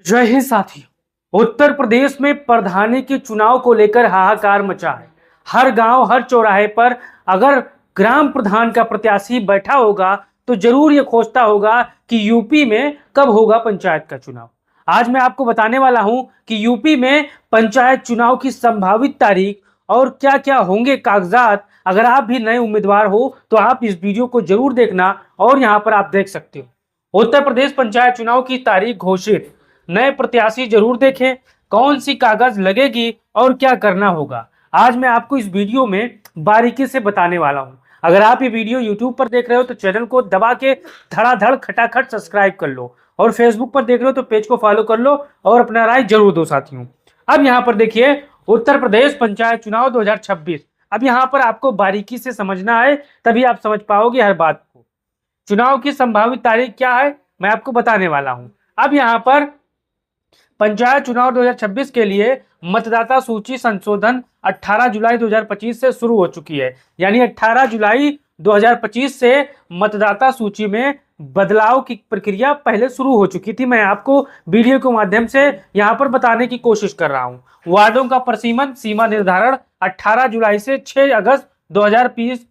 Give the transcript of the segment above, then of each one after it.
जय हिंद साथियों। उत्तर प्रदेश में प्रधानी के चुनाव को लेकर हाहाकार मचा है। हर गांव हर चौराहे पर अगर ग्राम प्रधान का प्रत्याशी बैठा होगा तो जरूर ये खोजता होगा कि यूपी में कब होगा पंचायत का चुनाव। आज मैं आपको बताने वाला हूं कि यूपी में पंचायत चुनाव की संभावित तारीख और क्या क्या होंगे कागजात। अगर आप भी नए उम्मीदवार हो तो आप इस वीडियो को जरूर देखना और यहाँ पर आप देख सकते हो उत्तर प्रदेश पंचायत चुनाव की तारीख घोषित। नए प्रत्याशी जरूर देखें कौन सी कागज लगेगी और क्या करना होगा। आज मैं आपको इस वीडियो में बारीकी से बताने वाला हूं। अगर आप ये वीडियो यूट्यूब पर देख रहे हो तो चैनल को दबा के धड़ाधड़ खटाखट सब्सक्राइब कर लो और फेसबुक पर देख रहे हो तो पेज को फॉलो कर लो और अपना राय जरूर दो साथियों। अब यहाँ पर देखिए उत्तर प्रदेश पंचायत चुनाव 2026। अब यहाँ पर आपको बारीकी से समझना है तभी आप समझ पाओगे हर बात को। चुनाव की संभावित तारीख क्या है मैं आपको बताने वाला हूं। अब यहाँ पर पंचायत चुनाव 2026 के लिए मतदाता सूची संशोधन 18 जुलाई 2025 से शुरू हो चुकी है। यानी 18 जुलाई 2025 से मतदाता सूची में बदलाव की प्रक्रिया पहले शुरू हो चुकी थी। मैं आपको वीडियो के माध्यम से यहां पर बताने की कोशिश कर रहा हूं। वार्डों का परिसीमन सीमा निर्धारण 18 जुलाई से 6 अगस्त 2020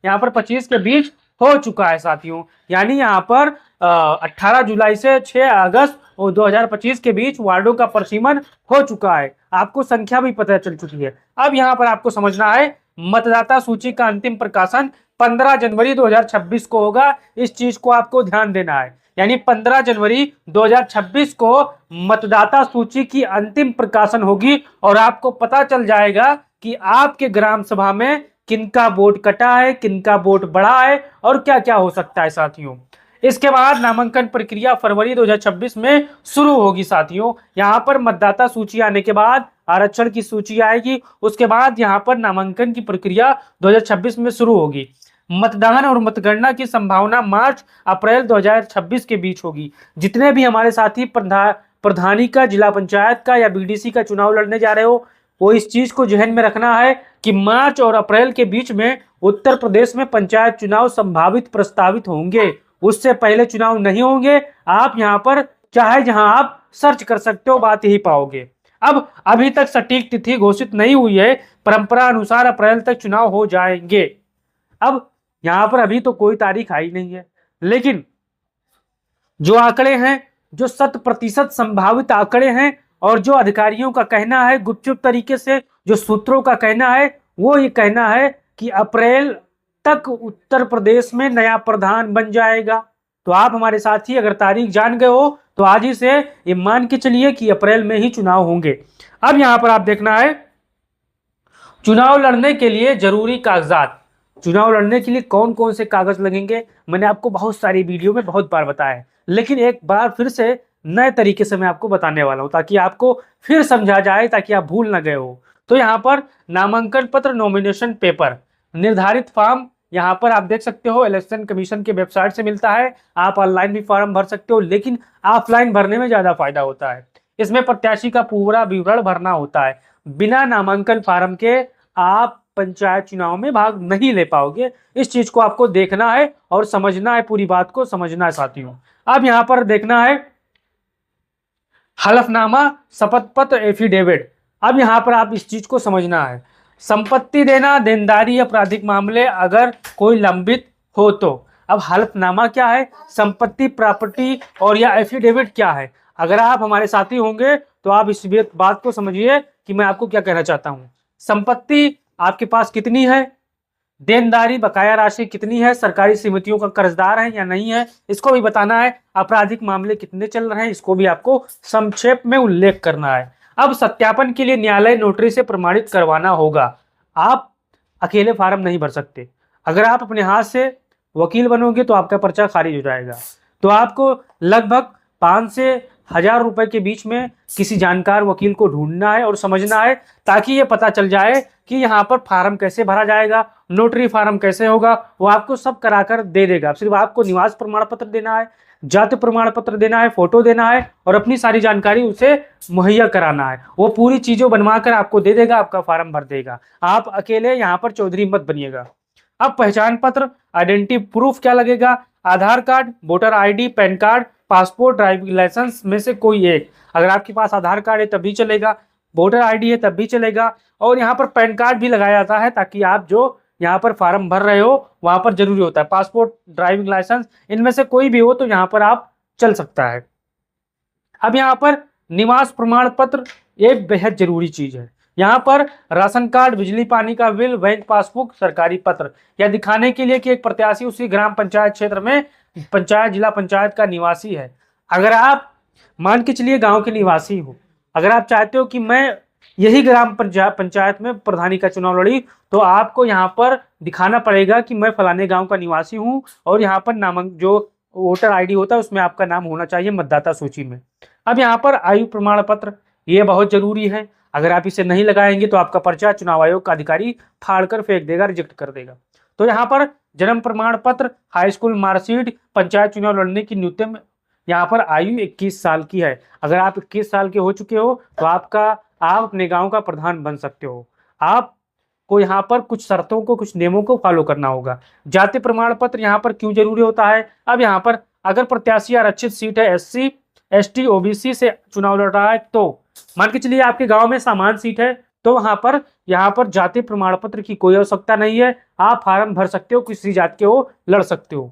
यहाँ पर 25 के बीच हो चुका है साथियों। यानी यहाँ पर 18 जुलाई से 6 अगस्त और 2025 के बीच वार्डों का परिसीमन हो चुका है। आपको संख्या भी पता चल चुकी है। अब यहाँ पर आपको समझना है मतदाता सूची का अंतिम प्रकाशन 15 जनवरी 2026 को होगा। इस चीज को आपको ध्यान देना है। यानी 15 जनवरी 2026 को मतदाता सूची की अंतिम प्रकाशन होगी और आपको पता चल जाएगा कि आपके ग्राम सभा में किनका वोट कटा है, किनका वोट बढ़ा है और क्या क्या हो सकता है साथियों। इसके बाद नामांकन प्रक्रिया फरवरी 2026 में शुरू होगी साथियों। यहां पर मतदाता सूची आने के बाद आरक्षण की सूची आएगी। उसके बाद यहां पर नामांकन की प्रक्रिया 2026 में शुरू होगी। मतदान और मतगणना की संभावना मार्च अप्रैल 2026 के बीच होगी। जितने भी हमारे साथी प्रधानी का, जिला पंचायत का या बीडीसी का चुनाव लड़ने जा रहे हो वो इस चीज को जहन में रखना है कि मार्च और अप्रैल के बीच में उत्तर प्रदेश में पंचायत चुनाव संभावित प्रस्तावित होंगे। उससे पहले चुनाव नहीं होंगे। आप यहां पर चाहे जहां आप सर्च कर सकते हो बात यही पाओगे। अब अभी तक सटीक तिथि घोषित नहीं हुई है। परंपरा अनुसार अप्रैल तक चुनाव हो जाएंगे। अब यहां पर अभी तो कोई तारीख आई नहीं है, लेकिन जो आंकड़े हैं, जो 100% संभावित आंकड़े हैं और जो अधिकारियों का कहना है गुपचुप तरीके से, जो सूत्रों का कहना है वो ये कहना है कि अप्रैल तक उत्तर प्रदेश में नया प्रधान बन जाएगा। तो आप हमारे साथी अगर तारीख जान गए हो तो आज ही से ये मान के चलिए कि अप्रैल में ही चुनाव होंगे। अब यहां पर आप देखना है चुनाव लड़ने के लिए जरूरी कागजात। चुनाव लड़ने के लिए कौन कौन से कागज लगेंगे मैंने आपको बहुत सारी वीडियो में बहुत बार बताया है, लेकिन एक बार फिर से नए तरीके से मैं आपको बताने वाला हूं ताकि आपको फिर समझा जाए, ताकि आप भूल ना गए हो। तो यहाँ पर नामांकन पत्र, नॉमिनेशन पेपर, निर्धारित फॉर्म यहाँ पर आप देख सकते हो इलेक्शन कमीशन के वेबसाइट से मिलता है। आप ऑनलाइन भी फॉर्म भर सकते हो, लेकिन ऑफलाइन भरने में ज्यादा फायदा होता है। इसमें प्रत्याशी का पूरा विवरण भरना होता है। बिना नामांकन फॉर्म के आप पंचायत चुनाव में भाग नहीं ले पाओगे। इस चीज को आपको देखना है और समझना है, पूरी बात को समझना है साथियों। अब यहाँ पर देखना है हलफनामा, शपथ पत्र, एफिडेविट। अब यहाँ पर आप इस चीज को समझना है। संपत्ति देना, देनदारी, आपराधिक मामले अगर कोई लंबित हो तो। अब हलफनामा क्या है, संपत्ति, प्रॉपर्टी और या एफिडेविट क्या है। अगर आप हमारे साथी होंगे तो आप इस बात को समझिए कि मैं आपको क्या कहना चाहता हूं। संपत्ति आपके पास कितनी है, देनदारी बकाया राशि कितनी है, सरकारी समितियों का कर्जदार है या नहीं है, इसको भी बताना है। आपराधिक मामले कितने चल रहे हैं इसको भी आपको संक्षेप में उल्लेख करना है। अब सत्यापन के लिए न्यायालय नोटरी से प्रमाणित करवाना होगा। आप अकेले फार्म नहीं भर सकते। अगर आप अपने हाथ से वकील बनोगे तो आपका पर्चा खारिज हो जाएगा। तो आपको लगभग 5 से 1000 रुपए के बीच में किसी जानकार वकील को ढूंढना है और समझना है, ताकि ये पता चल जाए कि यहाँ पर फार्म कैसे भरा जाएगा, नोटरी फार्म कैसे होगा। वो आपको सब कराकर दे देगा। सिर्फ आपको निवास प्रमाण पत्र देना है, जाति प्रमाण पत्र देना है, फोटो देना है और अपनी सारी जानकारी उसे मुहैया कराना है। वो पूरी चीजों बनवा कर आपको दे देगा, आपका फार्म भर देगा। आप अकेले यहाँ पर चौधरी मत बनिएगा। अब पहचान पत्र, आइडेंटिटी प्रूफ क्या लगेगा, Aadhaar card, voter ID, PAN card, passport, driving licence में से कोई एक। अगर आपके पास आधार कार्ड है तब भी चलेगा, वोटर आईडी है तब भी चलेगा, और यहाँ पर पैन कार्ड भी लगाया जाता है ताकि आप जो यहाँ पर फॉर्म भर रहे हो वहाँ पर जरूरी होता है। पासपोर्ट, ड्राइविंग लाइसेंस, इनमें से कोई भी हो तो यहाँ पर आप चल सकता है। अब यहाँ पर निवास प्रमाण पत्र एक बेहद जरूरी चीज है। यहाँ पर राशन कार्ड, बिजली पानी का बिल, बैंक पासबुक, सरकारी पत्र, यह दिखाने के लिए कि एक प्रत्याशी उसी ग्राम पंचायत क्षेत्र में पंचायत, जिला पंचायत का निवासी है। अगर आप मान के चलिए गांव के निवासी हो, अगर आप चाहते हो कि मैं यही ग्राम पंचायत में प्रधानी का चुनाव लड़ी, तो आपको यहाँ पर दिखाना पड़ेगा कि मैं फलाने गांव का निवासी हूँ, और यहाँ पर जो वोटर आईडी होता है उसमें आपका नाम होना चाहिए मतदाता सूची में। अब यहाँ पर आयु प्रमाण पत्र, ये बहुत जरूरी है। अगर आप इसे नहीं लगाएंगे तो आपका पर्चा चुनाव आयोग का अधिकारी फाड़ कर फेंक देगा, रिजेक्ट कर देगा। तो यहाँ पर जन्म प्रमाण पत्र, हाई स्कूल मार्कशीट, पंचायत चुनाव लड़ने की न्यूनतम यहाँ पर आयु 21 साल की है। अगर आप 21 साल के हो चुके हो तो आप अपने गांव का प्रधान बन सकते हो। आपको यहाँ पर कुछ शर्तों को, कुछ नियमों को फॉलो करना होगा। जाति प्रमाण पत्र यहाँ पर क्यों जरूरी होता है? अब यहाँ पर अगर प्रत्याशी आरक्षित सीट है, SC, ST, OBC से चुनाव लड़ रहा है, तो मान के चलिए आपके गांव में सामान्य सीट है, तो यहाँ पर जाति प्रमाण पत्र की कोई आवश्यकता नहीं है। आप फार्म भर सकते हो, किसी जात के हो, लड़ सकते हो।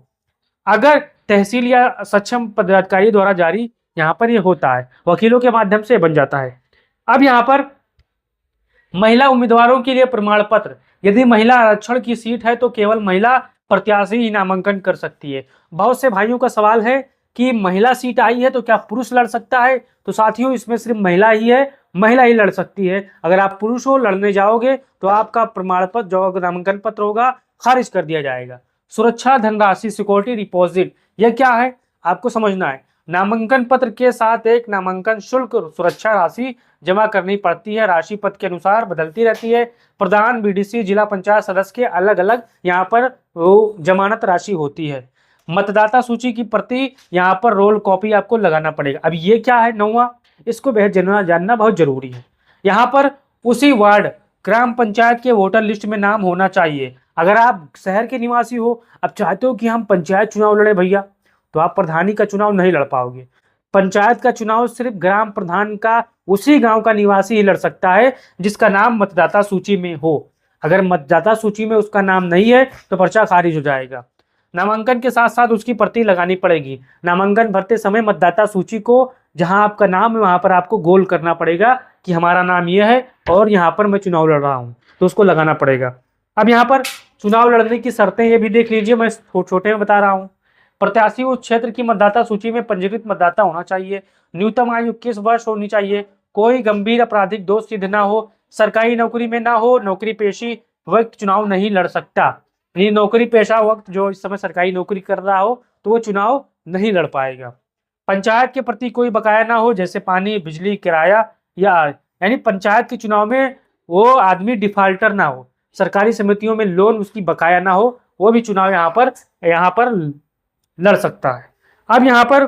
अगर तहसील या सक्षम पदाधिकारी द्वारा जारी यहाँ पर ये होता है, वकीलों के माध्यम से बन जाता है। अब यहाँ पर महिला उम्मीदवारों के लिए प्रमाण पत्र, यदि महिला आरक्षण की सीट है तो केवल महिला प्रत्याशी ही नामांकन कर सकती है। बहुत से भाइयों का सवाल है कि महिला सीट आई है तो क्या पुरुष लड़ सकता है? तो साथियों, इसमें सिर्फ महिला ही है, महिला ही लड़ सकती है। अगर आप पुरुष हो, लड़ने जाओगे तो आपका प्रमाण पत्र, जो नामांकन पत्र होगा, खारिज कर दिया जाएगा। सुरक्षा धनराशि, सिक्योरिटी डिपॉजिट, यह क्या है आपको समझना है। नामांकन पत्र के साथ एक नामांकन शुल्क सुरक्षा राशि जमा करनी पड़ती है। राशि पद के अनुसार बदलती रहती है। प्रधान, BDC, जिला पंचायत सदस्य के अलग अलग यहाँ पर वो जमानत राशि होती है। मतदाता सूची की प्रति यहाँ पर रोल कॉपी आपको लगाना पड़ेगा। अब ये क्या है? 9वां, इसको बेहद जानना बहुत जरूरी है। यहाँ पर उसी वार्ड, ग्राम पंचायत के वोटर लिस्ट में नाम होना चाहिए। अगर आप शहर के निवासी हो, अब चाहते हो कि हम पंचायत चुनाव लड़े भैया, तो आप प्रधानी का चुनाव नहीं लड़ पाओगे। पंचायत का चुनाव सिर्फ ग्राम प्रधान का, उसी गांव का निवासी ही लड़ सकता है जिसका नाम मतदाता सूची में हो। अगर मतदाता सूची में उसका नाम नहीं है तो पर्चा खारिज हो जाएगा। नामांकन के साथ साथ उसकी प्रति लगानी पड़ेगी। नामांकन भरते समय मतदाता सूची को, जहां आपका नाम है वहां पर आपको गोल करना पड़ेगा कि हमारा नाम यह है और यहाँ पर मैं चुनाव लड़ रहा हूँ, तो उसको लगाना पड़ेगा। अब यहाँ पर चुनाव लड़ने की शर्तें ये भी देख लीजिए, मैं छोटे में बता रहा हूँ। प्रत्याशी उस क्षेत्र की मतदाता सूची में पंजीकृत मतदाता होना चाहिए। न्यूनतम आयु 21 वर्ष होनी चाहिए। कोई गंभीर आपराधिक दोष सिद्ध ना हो। सरकारी नौकरी में ना हो। नौकरी पेशी वक्त चुनाव नहीं लड़ सकता। ये नौकरी पेशा वक्त जो इस समय सरकारी नौकरी कर रहा हो तो वो चुनाव नहीं लड़ पाएगा। पंचायत के प्रति कोई बकाया ना हो, जैसे पानी, बिजली, किराया, यानी पंचायत के चुनाव में वो आदमी डिफाल्टर ना हो। सरकारी समितियों में लोन उसकी बकाया ना हो, वो भी चुनाव यहाँ पर लड़ सकता है। अब यहाँ पर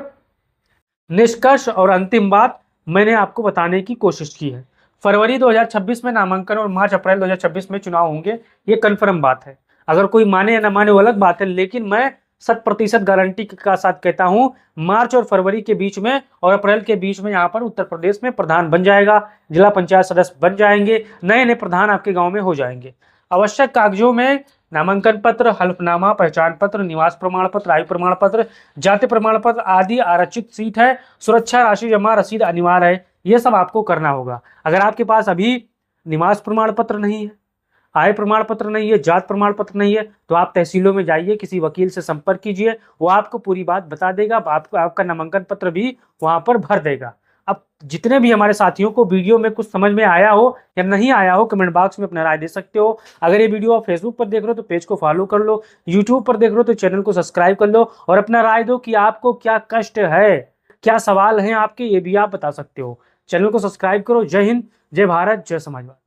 निष्कर्ष और अंतिम बात मैंने आपको बताने की कोशिश की है। फरवरी 2026 में नामांकन और मार्च अप्रैल 2026 में चुनाव होंगे, ये कन्फर्म बात है। अगर कोई माने या ना माने वो अलग बात है, लेकिन मैं 100% गारंटी का साथ कहता हूं, मार्च और फरवरी के बीच में और अप्रैल के बीच में यहाँ पर उत्तर प्रदेश में प्रधान बन जाएगा, जिला पंचायत सदस्य बन जाएंगे, नए नए प्रधान आपके गांव में हो जाएंगे। आवश्यक कागजों में नामांकन पत्र, हल्फनामा, पहचान पत्र, निवास प्रमाण पत्र, आयु प्रमाण पत्र, जाति प्रमाण पत्र आदि, आरक्षित सीट है, सुरक्षा राशि जमा रसीद अनिवार्य है, ये सब आपको करना होगा। अगर आपके पास अभी निवास प्रमाण पत्र नहीं है, आय प्रमाण पत्र नहीं है, जात प्रमाण पत्र नहीं है, तो आप तहसीलों में जाइए, किसी वकील से संपर्क कीजिए, वो आपको पूरी बात बता देगा, आपका नामांकन पत्र भी वहां पर भर देगा। अब जितने भी हमारे साथियों को वीडियो में कुछ समझ में आया हो या नहीं आया हो, कमेंट बॉक्स में अपना राय दे सकते हो। अगर ये वीडियो आप फेसबुक पर देख रहे हो तो पेज को फॉलो कर लो, यूट्यूब पर देख रहे हो तो चैनल को सब्सक्राइब कर लो और अपना राय दो कि आपको क्या कष्ट है, क्या सवाल हैं आपके, ये भी आप बता सकते हो। चैनल को सब्सक्राइब करो। जय हिंद, जय भारत, जय समाजवाद।